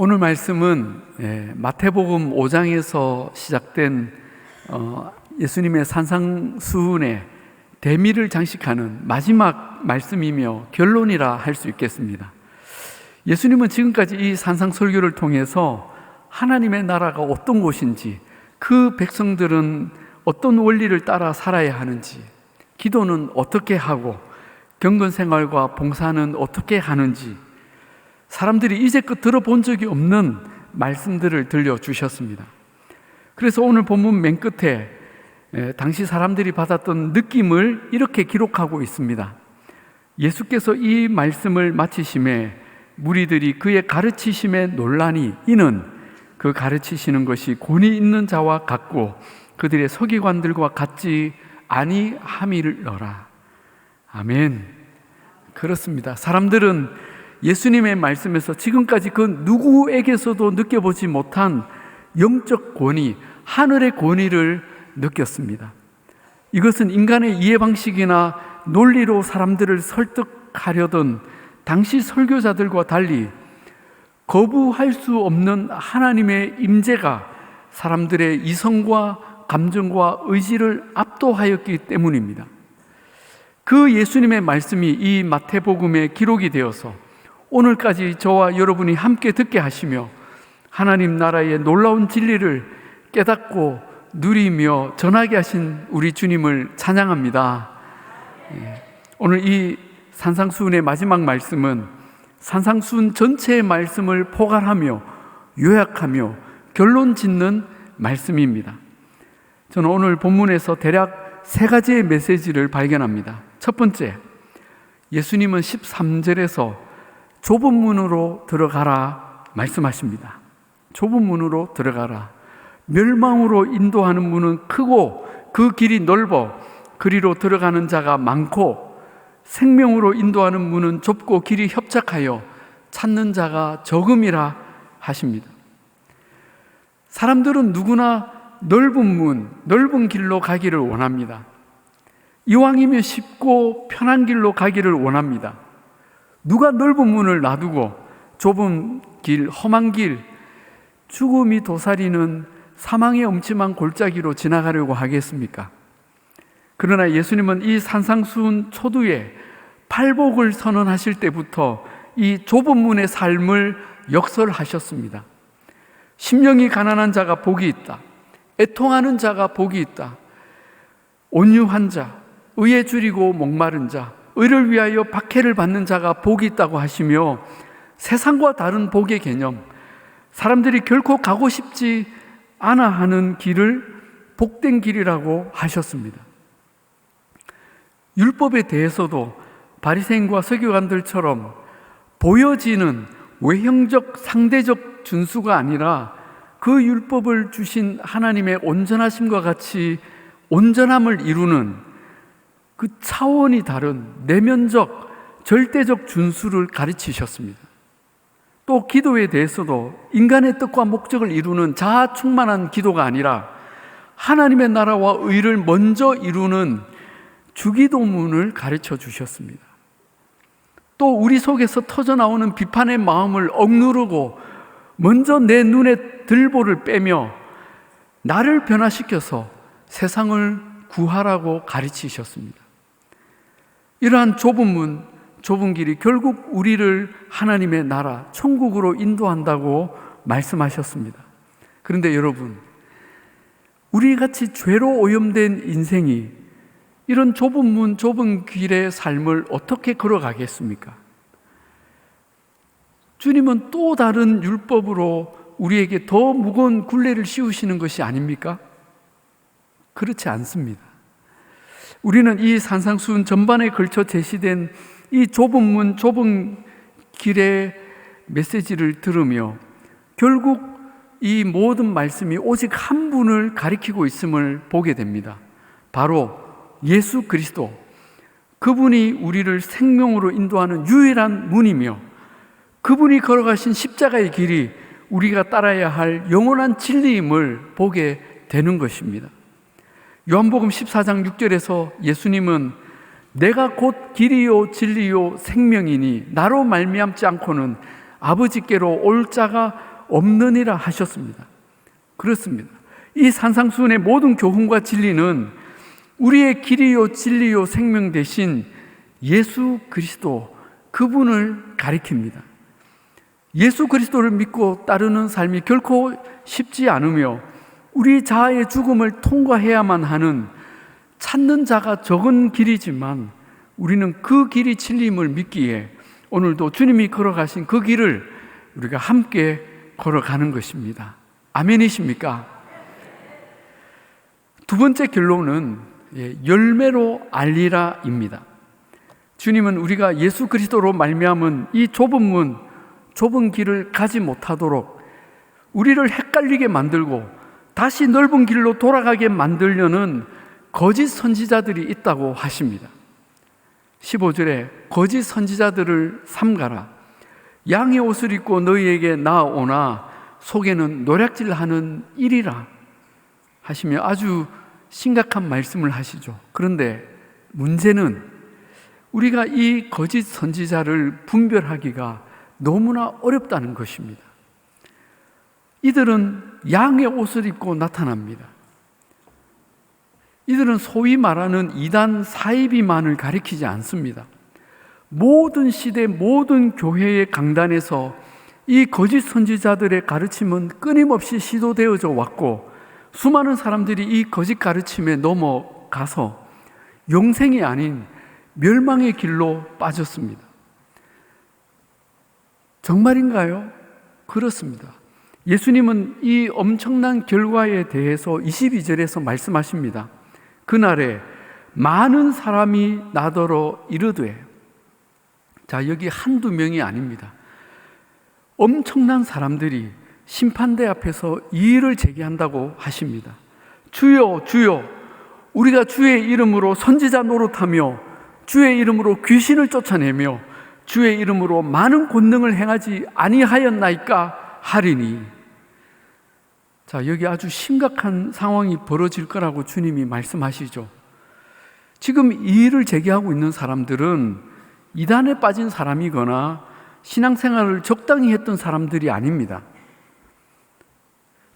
오늘 말씀은 마태복음 5장에서 시작된 예수님의 산상수훈의 대미를 장식하는 마지막 말씀이며 결론이라 할 수 있겠습니다. 예수님은 지금까지 이 산상설교를 통해서 하나님의 나라가 어떤 곳인지, 그 백성들은 어떤 원리를 따라 살아야 하는지, 기도는 어떻게 하고 경건생활과 봉사는 어떻게 하는지, 사람들이 이제껏 들어본 적이 없는 말씀들을 들려주셨습니다. 그래서 오늘 본문 맨 끝에 당시 사람들이 받았던 느낌을 이렇게 기록하고 있습니다. 예수께서 이 말씀을 마치심에 무리들이 그의 가르치심에 놀라니 이는 그 가르치시는 것이 권위 있는 자와 같고 그들의 서기관들과 같지 아니함이러라. 아멘. 그렇습니다. 사람들은 예수님의 말씀에서 지금까지 그 누구에게서도 느껴보지 못한 영적 권위, 하늘의 권위를 느꼈습니다. 이것은 인간의 이해 방식이나 논리로 사람들을 설득하려던 당시 설교자들과 달리 거부할 수 없는 하나님의 임재가 사람들의 이성과 감정과 의지를 압도하였기 때문입니다. 그 예수님의 말씀이 이 마태복음에 기록이 되어서 오늘까지 저와 여러분이 함께 듣게 하시며 하나님 나라의 놀라운 진리를 깨닫고 누리며 전하게 하신 우리 주님을 찬양합니다. 오늘 이 산상수훈의 마지막 말씀은 산상수훈 전체의 말씀을 포괄하며 요약하며 결론 짓는 말씀입니다. 저는 오늘 본문에서 대략 세 가지의 메시지를 발견합니다. 첫 번째, 예수님은 13절에서 좁은 문으로 들어가라 말씀하십니다. 좁은 문으로 들어가라. 멸망으로 인도하는 문은 크고 그 길이 넓어 그리로 들어가는 자가 많고 생명으로 인도하는 문은 좁고 길이 협착하여 찾는 자가 적음이라 하십니다. 사람들은 누구나 넓은 문, 넓은 길로 가기를 원합니다. 이왕이면 쉽고 편한 길로 가기를 원합니다. 누가 넓은 문을 놔두고 좁은 길, 험한 길, 죽음이 도사리는 사망의 엄침한 골짜기로 지나가려고 하겠습니까? 그러나 예수님은 이 산상수훈 초두에 팔복을 선언하실 때부터 이 좁은 문의 삶을 역설하셨습니다. 심령이 가난한 자가 복이 있다. 애통하는 자가 복이 있다. 온유한 자, 의에 줄이고 목마른 자, 의를 위하여 박해를 받는 자가 복이 있다고 하시며 세상과 다른 복의 개념, 사람들이 결코 가고 싶지 않아 하는 길을 복된 길이라고 하셨습니다. 율법에 대해서도 바리새인과 서기관들처럼 보여지는 외형적 상대적 준수가 아니라 그 율법을 주신 하나님의 온전하심과 같이 온전함을 이루는 그 차원이 다른 내면적, 절대적 준수를 가르치셨습니다. 또 기도에 대해서도 인간의 뜻과 목적을 이루는 자아 충만한 기도가 아니라 하나님의 나라와 의를 먼저 이루는 주기도문을 가르쳐 주셨습니다. 또 우리 속에서 터져나오는 비판의 마음을 억누르고 먼저 내 눈에 들보를 빼며 나를 변화시켜서 세상을 구하라고 가르치셨습니다. 이러한 좁은 문, 좁은 길이 결국 우리를 하나님의 나라, 천국으로 인도한다고 말씀하셨습니다. 그런데 여러분, 우리같이 죄로 오염된 인생이 이런 좁은 문, 좁은 길의 삶을 어떻게 걸어가겠습니까? 주님은 또 다른 율법으로 우리에게 더 무거운 굴레를 씌우시는 것이 아닙니까? 그렇지 않습니다. 우리는 이 산상수훈 전반에 걸쳐 제시된 이 좁은 문, 좁은 길의 메시지를 들으며 결국 이 모든 말씀이 오직 한 분을 가리키고 있음을 보게 됩니다. 바로 예수 그리스도, 그분이 우리를 생명으로 인도하는 유일한 문이며 그분이 걸어가신 십자가의 길이 우리가 따라야 할 영원한 진리임을 보게 되는 것입니다. 요한복음 14장 6절에서 예수님은 내가 곧 길이요 진리요 생명이니 나로 말미암지 않고는 아버지께로 올 자가 없느니라 하셨습니다. 그렇습니다. 이 산상수훈의 모든 교훈과 진리는 우리의 길이요 진리요 생명 되신 예수 그리스도, 그분을 가리킵니다. 예수 그리스도를 믿고 따르는 삶이 결코 쉽지 않으며 우리 자아의 죽음을 통과해야만 하는 찾는 자가 적은 길이지만 우리는 그 길이 진리임을 믿기에 오늘도 주님이 걸어가신 그 길을 우리가 함께 걸어가는 것입니다. 아멘이십니까? 두 번째 결론은 열매로 알리라입니다. 주님은 우리가 예수 그리스도로 말미암은 이 좁은 문, 좁은 길을 가지 못하도록 우리를 헷갈리게 만들고 다시 넓은 길로 돌아가게 만들려는 거짓 선지자들이 있다고 하십니다. 15절에 거짓 선지자들을 삼가라. 양의 옷을 입고 너희에게 나아오나 속에는 노략질하는 일이라 하시며 아주 심각한 말씀을 하시죠. 그런데 문제는 우리가 이 거짓 선지자를 분별하기가 너무나 어렵다는 것입니다. 이들은 양의 옷을 입고 나타납니다. 이들은 소위 말하는 이단 사이비만을 가리키지 않습니다. 모든 시대, 모든 교회의 강단에서 이 거짓 선지자들의 가르침은 끊임없이 시도되어져 왔고 수많은 사람들이 이 거짓 가르침에 넘어가서 영생이 아닌 멸망의 길로 빠졌습니다. 정말인가요? 그렇습니다. 예수님은 이 엄청난 결과에 대해서 22절에서 말씀하십니다. 그날에 많은 사람이 나더러 이르되, 자, 여기 한두 명이 아닙니다. 엄청난 사람들이 심판대 앞에서 이의를 제기한다고 하십니다. 주여, 주여, 우리가 주의 이름으로 선지자 노릇하며 주의 이름으로 귀신을 쫓아내며 주의 이름으로 많은 권능을 행하지 아니하였나이까 하리니. 자, 여기 아주 심각한 상황이 벌어질 거라고 주님이 말씀하시죠. 지금 이의를 제기하고 있는 사람들은 이단에 빠진 사람이거나 신앙생활을 적당히 했던 사람들이 아닙니다.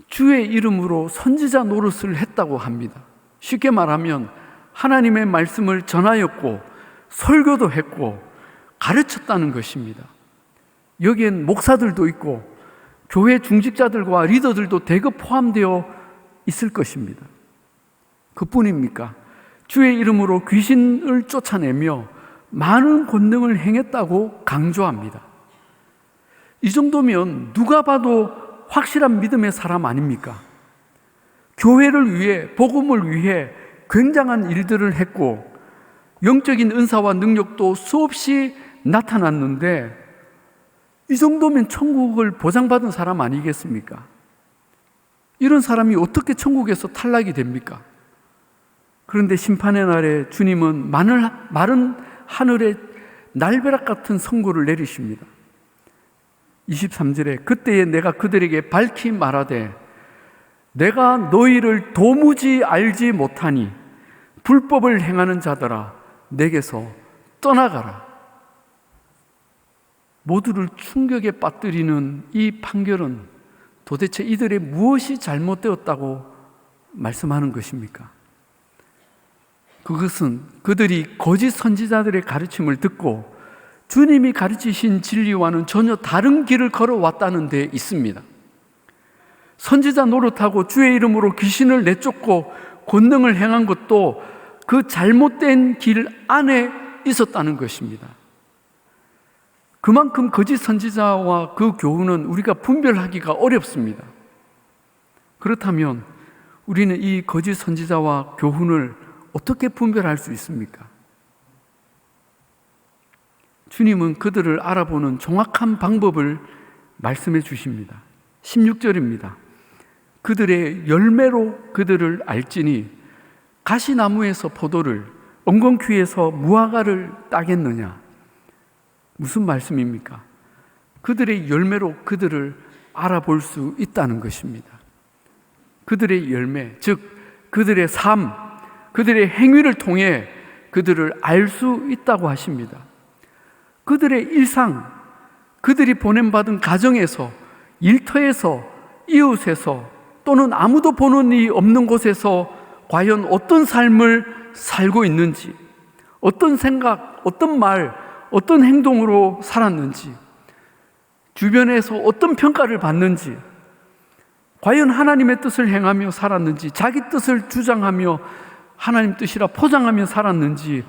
주의 이름으로 선지자 노릇을 했다고 합니다. 쉽게 말하면 하나님의 말씀을 전하였고 설교도 했고 가르쳤다는 것입니다. 여기엔 목사들도 있고 교회 중직자들과 리더들도 대거 포함되어 있을 것입니다. 그뿐입니까? 주의 이름으로 귀신을 쫓아내며 많은 권능을 행했다고 강조합니다. 이 정도면 누가 봐도 확실한 믿음의 사람 아닙니까? 교회를 위해, 복음을 위해 굉장한 일들을 했고 영적인 은사와 능력도 수없이 나타났는데 이 정도면 천국을 보장받은 사람 아니겠습니까? 이런 사람이 어떻게 천국에서 탈락이 됩니까? 그런데 심판의 날에 주님은 마른 하늘에 날벼락 같은 선고를 내리십니다. 23절에 그때에 내가 그들에게 밝히 말하되 내가 너희를 도무지 알지 못하니 불법을 행하는 자들아 내게서 떠나가라. 모두를 충격에 빠뜨리는 이 판결은 도대체 이들의 무엇이 잘못되었다고 말씀하는 것입니까? 그것은 그들이 거짓 선지자들의 가르침을 듣고 주님이 가르치신 진리와는 전혀 다른 길을 걸어왔다는 데 있습니다. 선지자 노릇하고 주의 이름으로 귀신을 내쫓고 권능을 행한 것도 그 잘못된 길 안에 있었다는 것입니다. 그만큼 거짓 선지자와 그 교훈은 우리가 분별하기가 어렵습니다. 그렇다면 우리는 이 거짓 선지자와 교훈을 어떻게 분별할 수 있습니까? 주님은 그들을 알아보는 정확한 방법을 말씀해 주십니다. 16절입니다. 그들의 열매로 그들을 알지니 가시나무에서 포도를 엉겅퀴에서 무화과를 따겠느냐. 무슨 말씀입니까? 그들의 열매로 그들을 알아볼 수 있다는 것입니다. 그들의 열매, 즉 그들의 삶, 그들의 행위를 통해 그들을 알 수 있다고 하십니다. 그들의 일상, 그들이 보냄받은 가정에서 일터에서, 이웃에서, 또는 아무도 보는 이 없는 곳에서 과연 어떤 삶을 살고 있는지, 어떤 생각, 어떤 말, 어떤 행동으로 살았는지, 주변에서 어떤 평가를 받는지, 과연 하나님의 뜻을 행하며 살았는지, 자기 뜻을 주장하며 하나님 뜻이라 포장하며 살았는지,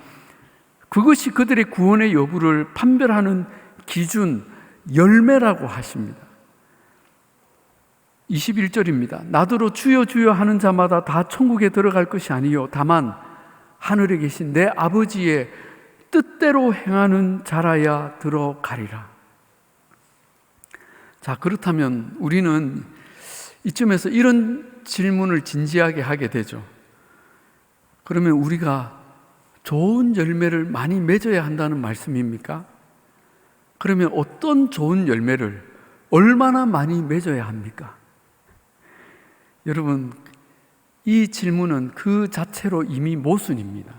그것이 그들의 구원의 여부를 판별하는 기준, 열매라고 하십니다. 21절입니다. 나더러 주여 주여 하는 자마다 다 천국에 들어갈 것이 아니요 다만 하늘에 계신 내 아버지의 뜻대로 행하는 자라야 들어가리라. 자, 그렇다면 우리는 이쯤에서 이런 질문을 진지하게 하게 되죠. 그러면 우리가 좋은 열매를 많이 맺어야 한다는 말씀입니까? 그러면 어떤 좋은 열매를 얼마나 많이 맺어야 합니까? 여러분, 이 질문은 그 자체로 이미 모순입니다.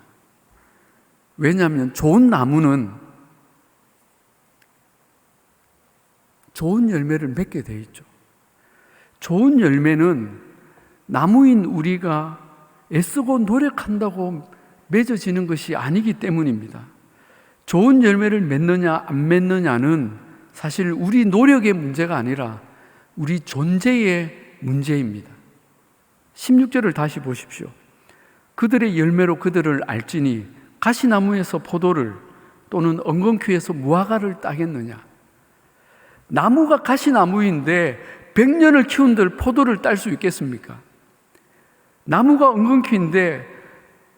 왜냐하면 좋은 나무는 좋은 열매를 맺게 되어 있죠. 좋은 열매는 나무인 우리가 애쓰고 노력한다고 맺어지는 것이 아니기 때문입니다. 좋은 열매를 맺느냐 안 맺느냐는 사실 우리 노력의 문제가 아니라 우리 존재의 문제입니다. 16절을 다시 보십시오. 그들의 열매로 그들을 알지니 가시나무에서 포도를 또는 엉겅퀴에서 무화과를 따겠느냐. 나무가 가시나무인데 100년을 키운들 포도를 딸 수 있겠습니까? 나무가 엉겅퀴인데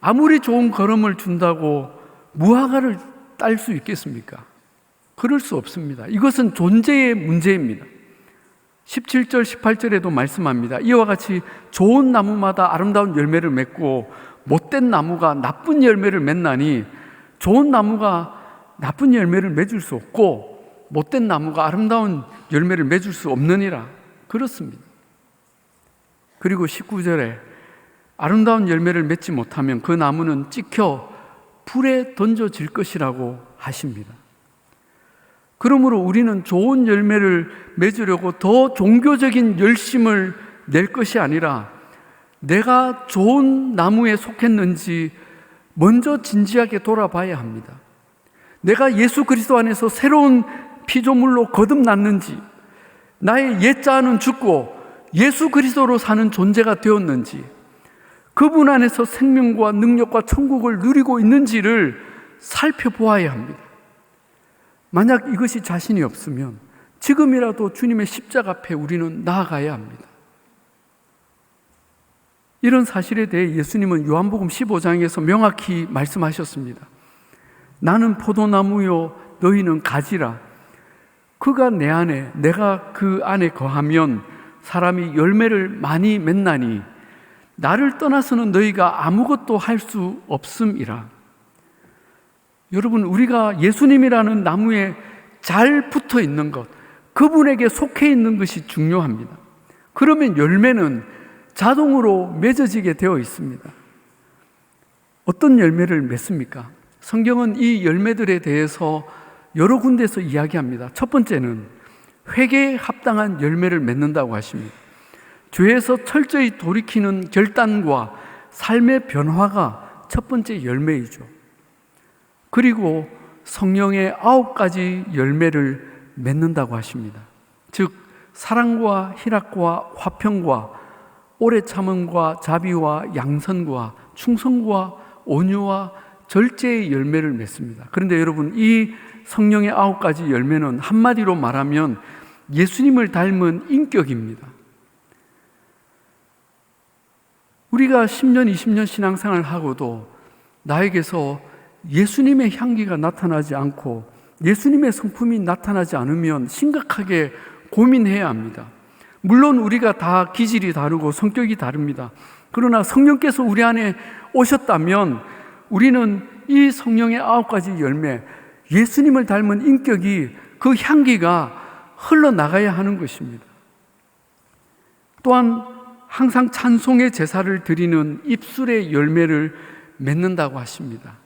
아무리 좋은 거름을 준다고 무화과를 딸 수 있겠습니까? 그럴 수 없습니다. 이것은 존재의 문제입니다. 17절, 18절에도 말씀합니다. 이와 같이 좋은 나무마다 아름다운 열매를 맺고 못된 나무가 나쁜 열매를 맺나니 좋은 나무가 나쁜 열매를 맺을 수 없고 못된 나무가 아름다운 열매를 맺을 수 없느니라. 그렇습니다. 그리고 19절에 아름다운 열매를 맺지 못하면 그 나무는 찍혀 불에 던져질 것이라고 하십니다. 그러므로 우리는 좋은 열매를 맺으려고 더 종교적인 열심을 낼 것이 아니라 내가 좋은 나무에 속했는지 먼저 진지하게 돌아봐야 합니다. 내가 예수 그리스도 안에서 새로운 피조물로 거듭났는지, 나의 옛자아는 죽고 예수 그리스도로 사는 존재가 되었는지, 그분 안에서 생명과 능력과 천국을 누리고 있는지를 살펴보아야 합니다. 만약 이것이 자신이 없으면 지금이라도 주님의 십자가 앞에 우리는 나아가야 합니다. 이런 사실에 대해 예수님은 요한복음 15장에서 명확히 말씀하셨습니다. 나는 포도나무요 너희는 가지라. 그가 내 안에 내가 그 안에 거하면 사람이 열매를 많이 맺나니 나를 떠나서는 너희가 아무것도 할 수 없음이라. 여러분, 우리가 예수님이라는 나무에 잘 붙어 있는 것, 그분에게 속해 있는 것이 중요합니다. 그러면 열매는 자동으로 맺어지게 되어 있습니다. 어떤 열매를 맺습니까? 성경은 이 열매들에 대해서 여러 군데서 이야기합니다. 첫 번째는 회개에 합당한 열매를 맺는다고 하십니다. 죄에서 철저히 돌이키는 결단과 삶의 변화가 첫 번째 열매이죠. 그리고 성령의 9가지 열매를 맺는다고 하십니다. 즉 사랑과 희락과 화평과 오래 참음과 자비와 양선과 충성과 온유와 절제의 열매를 맺습니다. 그런데 여러분, 이 성령의 9가지 열매는 한마디로 말하면 예수님을 닮은 인격입니다. 우리가 10년, 20년 신앙생활을 하고도 나에게서 예수님의 향기가 나타나지 않고 예수님의 성품이 나타나지 않으면 심각하게 고민해야 합니다. 물론 우리가 다 기질이 다르고 성격이 다릅니다. 그러나 성령께서 우리 안에 오셨다면 우리는 이 성령의 9가지 열매, 예수님을 닮은 인격이, 그 향기가 흘러나가야 하는 것입니다. 또한 항상 찬송의 제사를 드리는 입술의 열매를 맺는다고 하십니다.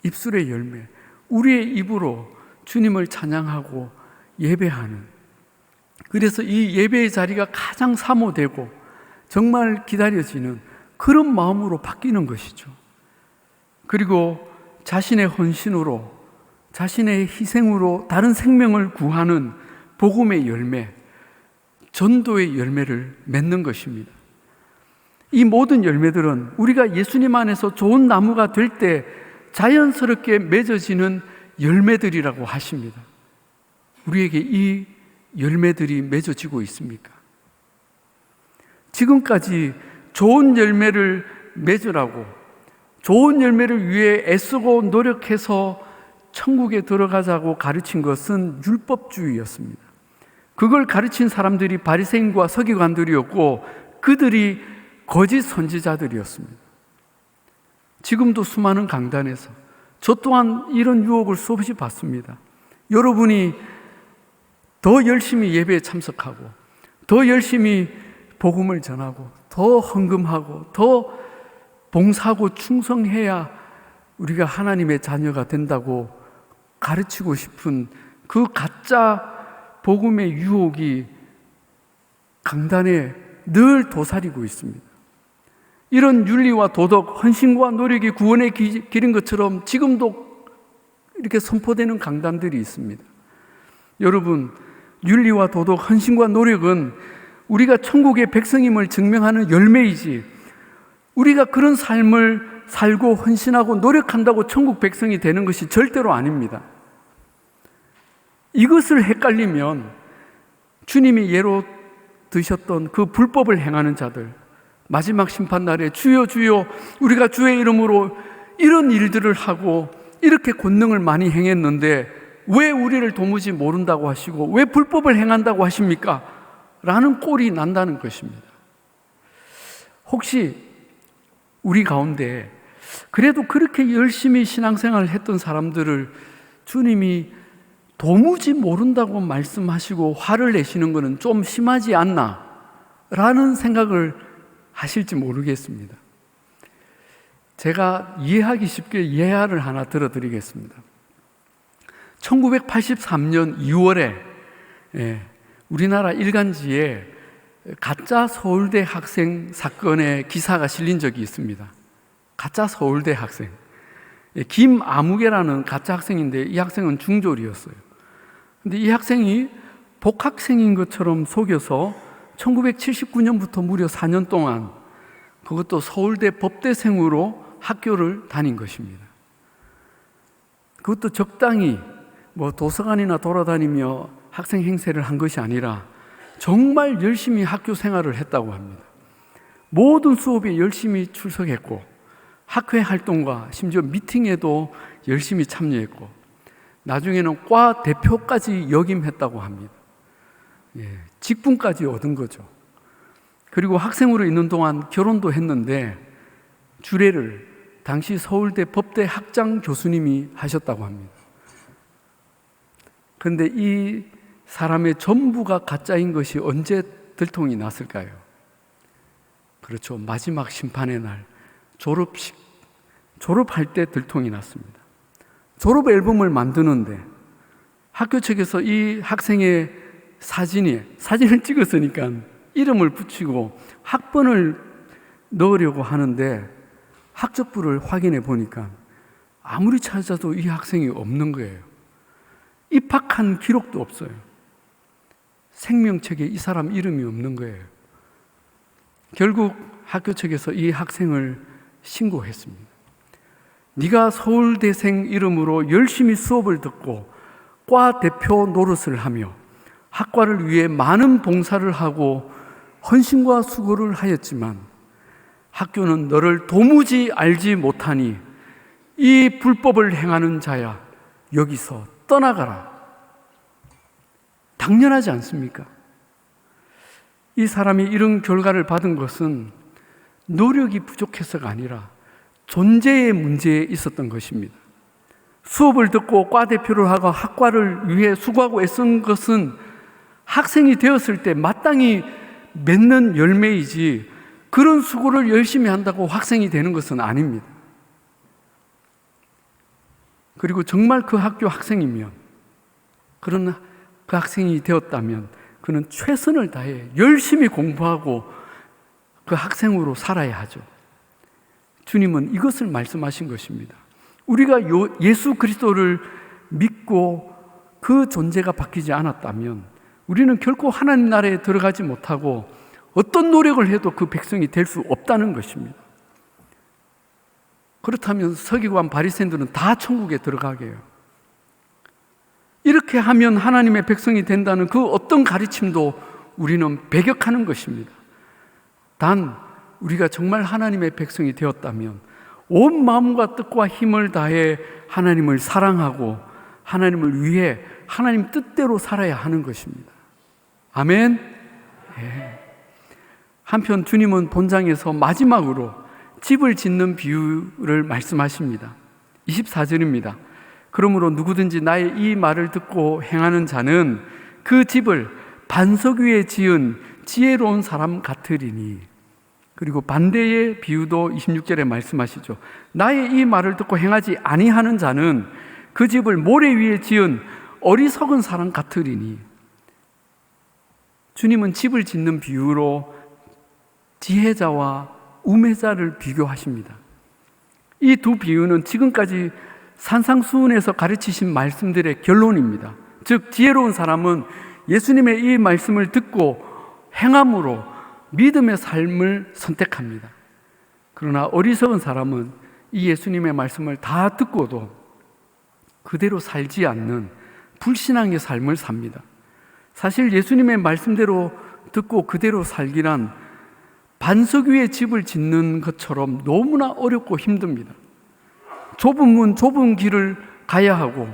입술의 열매, 우리의 입으로 주님을 찬양하고 예배하는, 그래서 이 예배의 자리가 가장 사모되고 정말 기다려지는 그런 마음으로 바뀌는 것이죠. 그리고 자신의 헌신으로, 자신의 희생으로 다른 생명을 구하는 복음의 열매, 전도의 열매를 맺는 것입니다. 이 모든 열매들은 우리가 예수님 안에서 좋은 나무가 될 때 자연스럽게 맺어지는 열매들이라고 하십니다. 우리에게 이 열매들이 맺어지고 있습니까? 지금까지 좋은 열매를 맺으라고, 좋은 열매를 위해 애쓰고 노력해서 천국에 들어가자고 가르친 것은 율법주의였습니다. 그걸 가르친 사람들이 바리새인과 서기관들이었고 그들이 거짓 선지자들이었습니다. 지금도 수많은 강단에서 저 또한 이런 유혹을 수없이 받습니다. 여러분이 더 열심히 예배에 참석하고 더 열심히 복음을 전하고 더 헌금하고 더 봉사하고 충성해야 우리가 하나님의 자녀가 된다고 가르치고 싶은 그 가짜 복음의 유혹이 강단에 늘 도사리고 있습니다. 이런 윤리와 도덕, 헌신과 노력이 구원의 길인 것처럼 지금도 이렇게 선포되는 강단들이 있습니다. 여러분, 윤리와 도덕, 헌신과 노력은 우리가 천국의 백성임을 증명하는 열매이지, 우리가 그런 삶을 살고 헌신하고 노력한다고 천국 백성이 되는 것이 절대로 아닙니다. 이것을 헷갈리면 주님이 예로 드셨던 그 불법을 행하는 자들, 마지막 심판날에 주여 주여 우리가 주의 이름으로 이런 일들을 하고 이렇게 권능을 많이 행했는데 왜 우리를 도무지 모른다고 하시고 왜 불법을 행한다고 하십니까? 라는 꼴이 난다는 것입니다. 혹시 우리 가운데 그래도 그렇게 열심히 신앙생활을 했던 사람들을 주님이 도무지 모른다고 말씀하시고 화를 내시는 것은 좀 심하지 않나? 라는 생각을 하실지 모르겠습니다. 제가 이해하기 쉽게 예화를 하나 들어드리겠습니다. 1983년 2월에 우리나라 일간지에 가짜 서울대 학생 사건의 기사가 실린 적이 있습니다. 가짜 서울대 학생. 김아무개라는 가짜 학생인데 이 학생은 중졸이었어요. 근데 이 학생이 복학생인 것처럼 속여서 1979년부터 무려 4년 동안 그것도 서울대 법대생으로 학교를 다닌 것입니다. 그것도 적당히 도서관이나 돌아다니며 학생 행세를 한 것이 아니라 정말 열심히 학교 생활을 했다고 합니다. 모든 수업에 열심히 출석했고 학회 활동과 심지어 미팅에도 열심히 참여했고 나중에는 과 대표까지 역임했다고 합니다. 직분까지 얻은 거죠. 그리고 학생으로 있는 동안 결혼도 했는데 주례를 당시 서울대 법대 학장 교수님이 하셨다고 합니다. 그런데 이 사람의 전부가 가짜인 것이 언제 들통이 났을까요? 그렇죠. 마지막 심판의 날 졸업할 때 들통이 났습니다. 졸업 앨범을 만드는데 학교 측에서 이 학생의 사진을 찍었으니까 이름을 붙이고 학번을 넣으려고 하는데 학적부를 확인해 보니까 아무리 찾아도 이 학생이 없는 거예요. 입학한 기록도 없어요. 생명책에 이 사람 이름이 없는 거예요. 결국 학교 측에서 이 학생을 신고했습니다. 네가 서울대생 이름으로 열심히 수업을 듣고 과 대표 노릇을 하며 학과를 위해 많은 봉사를 하고 헌신과 수고를 하였지만 학교는 너를 도무지 알지 못하니 이 불법을 행하는 자야 여기서 떠나가라. 당연하지 않습니까? 이 사람이 이런 결과를 받은 것은 노력이 부족해서가 아니라 존재의 문제에 있었던 것입니다. 수업을 듣고 과 대표를 하고 학과를 위해 수고하고 애쓴 것은 학생이 되었을 때 마땅히 맺는 열매이지 그런 수고를 열심히 한다고 학생이 되는 것은 아닙니다. 그리고 정말 그 학교 학생이면, 그런 그 학생이 되었다면 그는 최선을 다해 열심히 공부하고 그 학생으로 살아야 하죠. 주님은 이것을 말씀하신 것입니다. 우리가 예수 그리스도를 믿고 그 존재가 바뀌지 않았다면 우리는 결코 하나님 나라에 들어가지 못하고 어떤 노력을 해도 그 백성이 될 수 없다는 것입니다. 그렇다면 서기관 바리새인들은 다 천국에 들어가게 해요. 이렇게 하면 하나님의 백성이 된다는 그 어떤 가르침도 우리는 배격하는 것입니다. 단 우리가 정말 하나님의 백성이 되었다면 온 마음과 뜻과 힘을 다해 하나님을 사랑하고 하나님을 위해 하나님 뜻대로 살아야 하는 것입니다. 아멘. 네. 한편 주님은 본장에서 마지막으로 집을 짓는 비유를 말씀하십니다. 24절입니다. 그러므로 누구든지 나의 이 말을 듣고 행하는 자는 그 집을 반석 위에 지은 지혜로운 사람 같으리니. 그리고 반대의 비유도 26절에 말씀하시죠. 나의 이 말을 듣고 행하지 아니하는 자는 그 집을 모래 위에 지은 어리석은 사람 같으리니. 주님은 집을 짓는 비유로 지혜자와 우매자를 비교하십니다. 이 두 비유는 지금까지 산상수훈에서 가르치신 말씀들의 결론입니다. 즉 지혜로운 사람은 예수님의 이 말씀을 듣고 행함으로 믿음의 삶을 선택합니다. 그러나 어리석은 사람은 이 예수님의 말씀을 다 듣고도 그대로 살지 않는 불신앙의 삶을 삽니다. 사실 예수님의 말씀대로 듣고 그대로 살기란 반석 위에 집을 짓는 것처럼 너무나 어렵고 힘듭니다. 좁은 문, 좁은 길을 가야 하고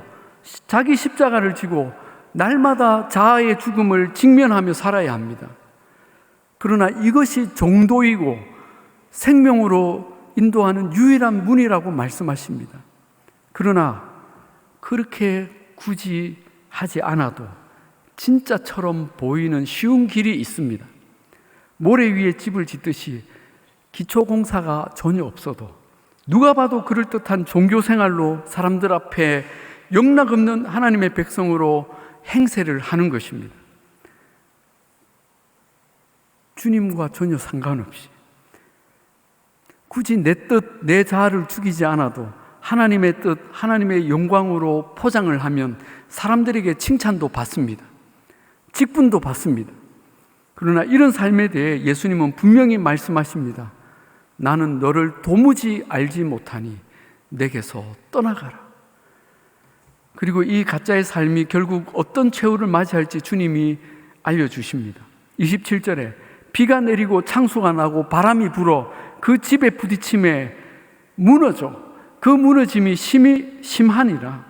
자기 십자가를 지고 날마다 자아의 죽음을 직면하며 살아야 합니다. 그러나 이것이 정도이고 생명으로 인도하는 유일한 문이라고 말씀하십니다. 그러나 그렇게 굳이 하지 않아도 진짜처럼 보이는 쉬운 길이 있습니다. 모래 위에 집을 짓듯이 기초공사가 전혀 없어도 누가 봐도 그럴듯한 종교생활로 사람들 앞에 영락없는 하나님의 백성으로 행세를 하는 것입니다. 주님과 전혀 상관없이 굳이 내 뜻, 내 자아를 죽이지 않아도 하나님의 뜻, 하나님의 영광으로 포장을 하면 사람들에게 칭찬도 받습니다. 직분도 받습니다. 그러나 이런 삶에 대해 예수님은 분명히 말씀하십니다. 나는 너를 도무지 알지 못하니 내게서 떠나가라. 그리고 이 가짜의 삶이 결국 어떤 최후를 맞이할지 주님이 알려주십니다. 27절에 비가 내리고 창수가 나고 바람이 불어 그 집에 부딪힘에 무너져 그 무너짐이 심하니라.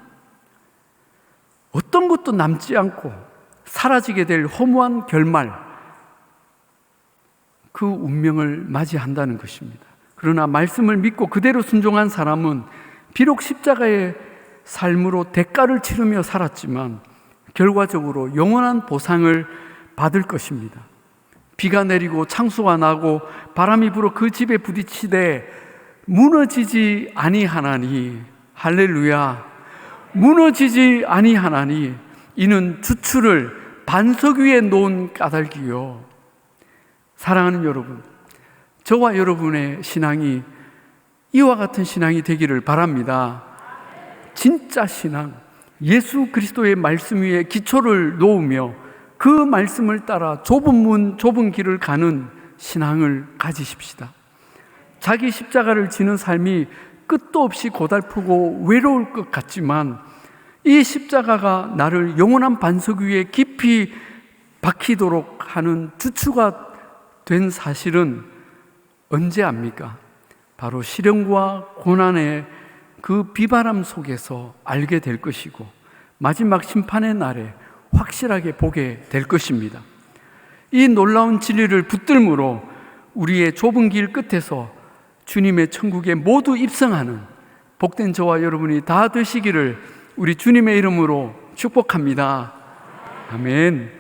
어떤 것도 남지 않고 사라지게 될 허무한 결말, 그 운명을 맞이한다는 것입니다. 그러나 말씀을 믿고 그대로 순종한 사람은 비록 십자가의 삶으로 대가를 치르며 살았지만 결과적으로 영원한 보상을 받을 것입니다. 비가 내리고 창수가 나고 바람이 불어 그 집에 부딪히되 무너지지 아니하나니. 할렐루야. 무너지지 아니하나니 이는 주추를 반석 위에 놓은 까닭이요. 사랑하는 여러분, 저와 여러분의 신앙이 이와 같은 신앙이 되기를 바랍니다. 진짜 신앙, 예수 그리스도의 말씀 위에 기초를 놓으며 그 말씀을 따라 좁은 문, 좁은 길을 가는 신앙을 가지십시다. 자기 십자가를 지는 삶이 끝도 없이 고달프고 외로울 것 같지만 이 십자가가 나를 영원한 반석 위에 깊이 박히도록 하는 주추가 된 사실은 언제 압니까? 바로 시련과 고난의 그 비바람 속에서 알게 될 것이고 마지막 심판의 날에 확실하게 보게 될 것입니다. 이 놀라운 진리를 붙들므로 우리의 좁은 길 끝에서 주님의 천국에 모두 입성하는 복된 저와 여러분이 다 되시기를 우리 주님의 이름으로 축복합니다. 아멘.